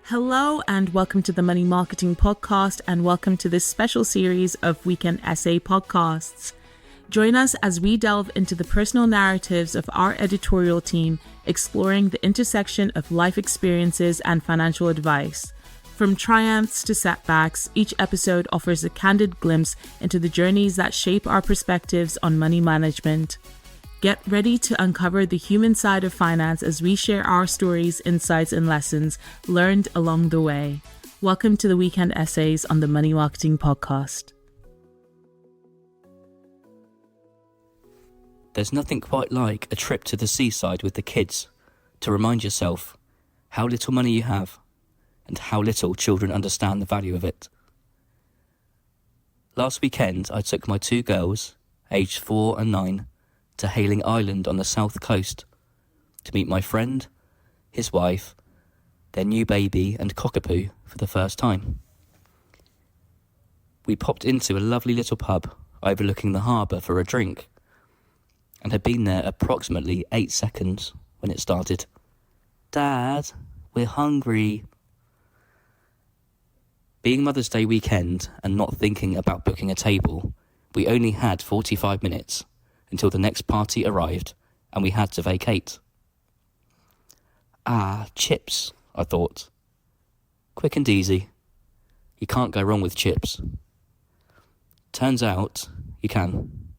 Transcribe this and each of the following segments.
Hello and welcome to the Money Marketing Podcast, and welcome to this special series of Weekend Essay podcasts. Join us as we delve into the personal narratives of our editorial team, exploring the intersection of life experiences and financial advice. From triumphs to setbacks, each episode offers a candid glimpse into the journeys that shape our perspectives on money management. Get ready to uncover the human side of finance as we share our stories, insights, and lessons learned along the way. Welcome to the Weekend Essays on the Money Marketing Podcast. There's nothing quite like a trip to the seaside with the kids to remind yourself how little money you have and how little children understand the value of it. Last weekend, I took my two girls, aged 4 and 9, to Hayling Island on the south coast to meet my friend, his wife, their new baby and cockapoo for the first time. We popped into a lovely little pub overlooking the harbour for a drink and had been there approximately 8 seconds when it started. "Dad, we're hungry." Being Mother's Day weekend and not thinking about booking a table, we only had 45 minutes until the next party arrived and we had to vacate. Chips, I thought. Quick and easy. You can't go wrong with chips. Turns out you can.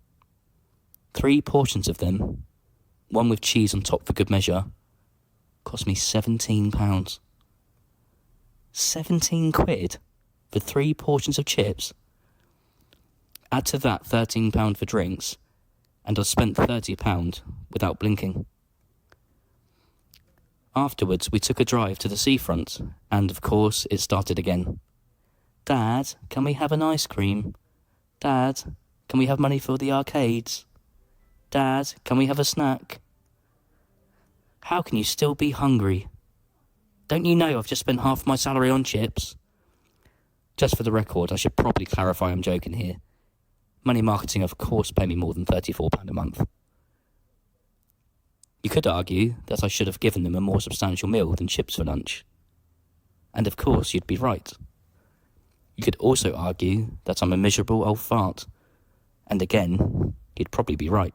3 portions of them, one with cheese on top for good measure, cost me £17. 17 quid for 3 portions of chips? Add to that £13 for drinks, and I spent £30 without blinking. Afterwards, we took a drive to the seafront, and of course, it started again. "Dad, can we have an ice cream? Dad, can we have money for the arcades? Dad, can we have a snack?" How can you still be hungry? Don't you know I've just spent half my salary on chips? Just for the record, I should probably clarify I'm joking here. Money marketing, of course, pay me more than £34 a month. You could argue that I should have given them a more substantial meal than chips for lunch. And of course, you'd be right. You could also argue that I'm a miserable old fart. And again, you'd probably be right.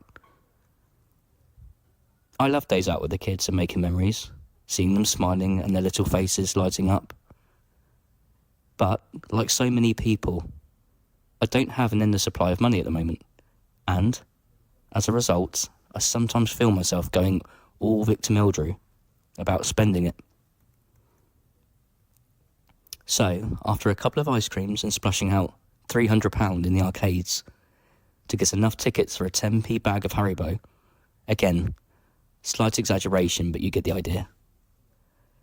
I love days out with the kids and making memories, seeing them smiling and their little faces lighting up. But, like so many people, I don't have an endless supply of money at the moment, and, as a result, I sometimes feel myself going all Victor Mildrew about spending it. So, after a couple of ice creams and splashing out £300 in the arcades to get enough tickets for a 10p bag of Haribo, again, slight exaggeration, but you get the idea,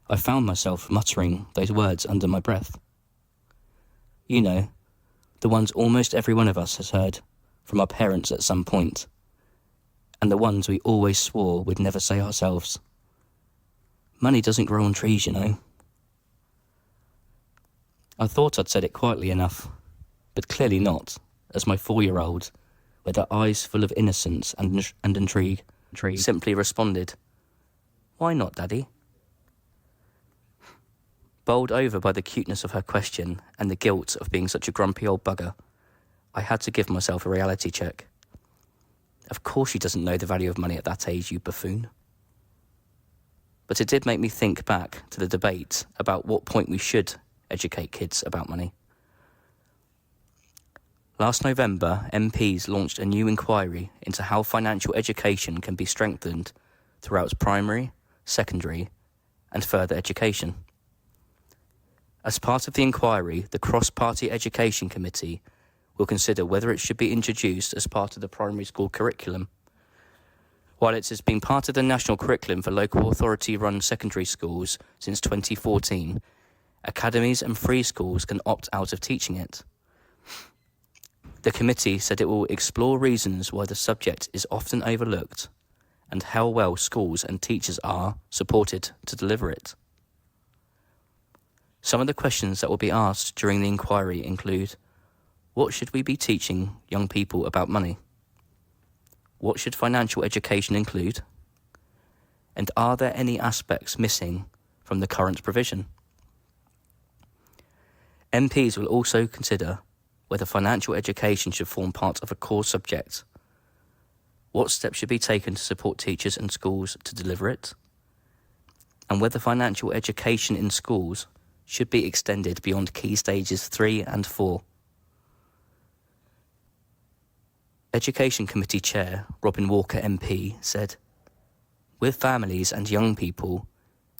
I found myself muttering those words under my breath. You know, the ones almost every one of us has heard from our parents at some point, and the ones we always swore we'd never say ourselves. Money doesn't grow on trees, you know. I thought I'd said it quietly enough, but clearly not, as my 4-year-old, with her eyes full of innocence and intrigue, simply responded, "Why not, Daddy?" Bowled over by the cuteness of her question and the guilt of being such a grumpy old bugger, I had to give myself a reality check. Of course she doesn't know the value of money at that age, you buffoon. But it did make me think back to the debate about what point we should educate kids about money. Last November, MPs launched a new inquiry into how financial education can be strengthened throughout primary, secondary, and further education. As part of the inquiry, the Cross-Party Education Committee will consider whether it should be introduced as part of the primary school curriculum. While it has been part of the national curriculum for local authority-run secondary schools since 2014, academies and free schools can opt out of teaching it. The committee said it will explore reasons why the subject is often overlooked and how well schools and teachers are supported to deliver it. Some of the questions that will be asked during the inquiry include: what should we be teaching young people about money? What should financial education include? And are there any aspects missing from the current provision? MPs will also consider whether financial education should form part of a core subject, what steps should be taken to support teachers and schools to deliver it, and whether financial education in schools should be extended beyond key stages 3 and 4. Education Committee Chair Robin Walker MP said, "With families and young people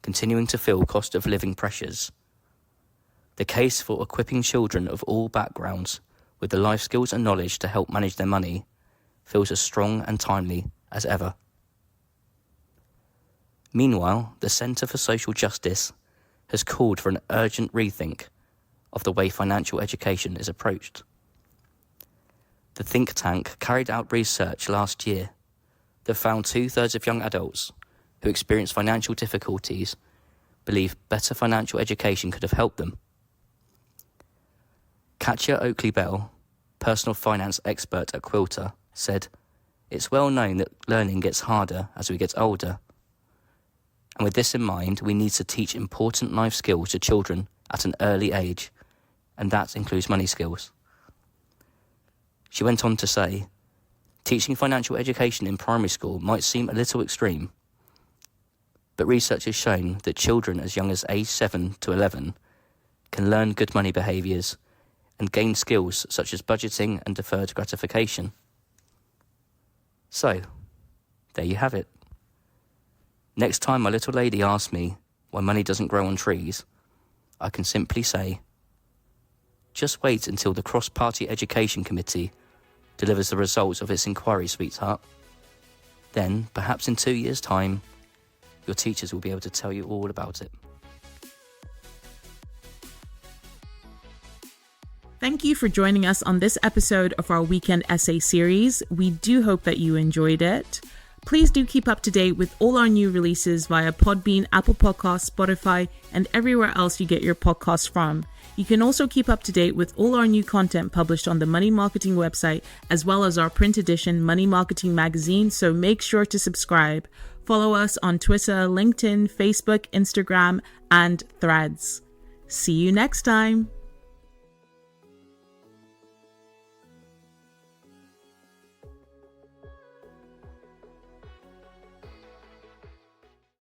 continuing to feel cost of living pressures, the case for equipping children of all backgrounds with the life skills and knowledge to help manage their money feels as strong and timely as ever." Meanwhile, the Centre for Social Justice has called for an urgent rethink of the way financial education is approached. The think tank carried out research last year that found 2/3 of young adults who experience financial difficulties believe better financial education could have helped them. Katja Oakley-Bell, personal finance expert at Quilter, said, "It's well known that learning gets harder as we get older. And with this in mind, we need to teach important life skills to children at an early age, and that includes money skills." She went on to say, "Teaching financial education in primary school might seem a little extreme, but research has shown that children as young as age 7 to 11 can learn good money behaviours and gain skills such as budgeting and deferred gratification." So, there you have it. Next time my little lady asks me why money doesn't grow on trees, I can simply say, just wait until the Cross-Party Education Committee delivers the results of its inquiry, sweetheart. Then, perhaps in 2 years' time, your teachers will be able to tell you all about it. Thank you for joining us on this episode of our weekend essay series. We do hope that you enjoyed it. Please do keep up to date with all our new releases via Podbean, Apple Podcasts, Spotify, and everywhere else you get your podcasts from. You can also keep up to date with all our new content published on the Money Marketing website, as well as our print edition Money Marketing magazine, so make sure to subscribe. Follow us on Twitter, LinkedIn, Facebook, Instagram, and Threads. See you next time.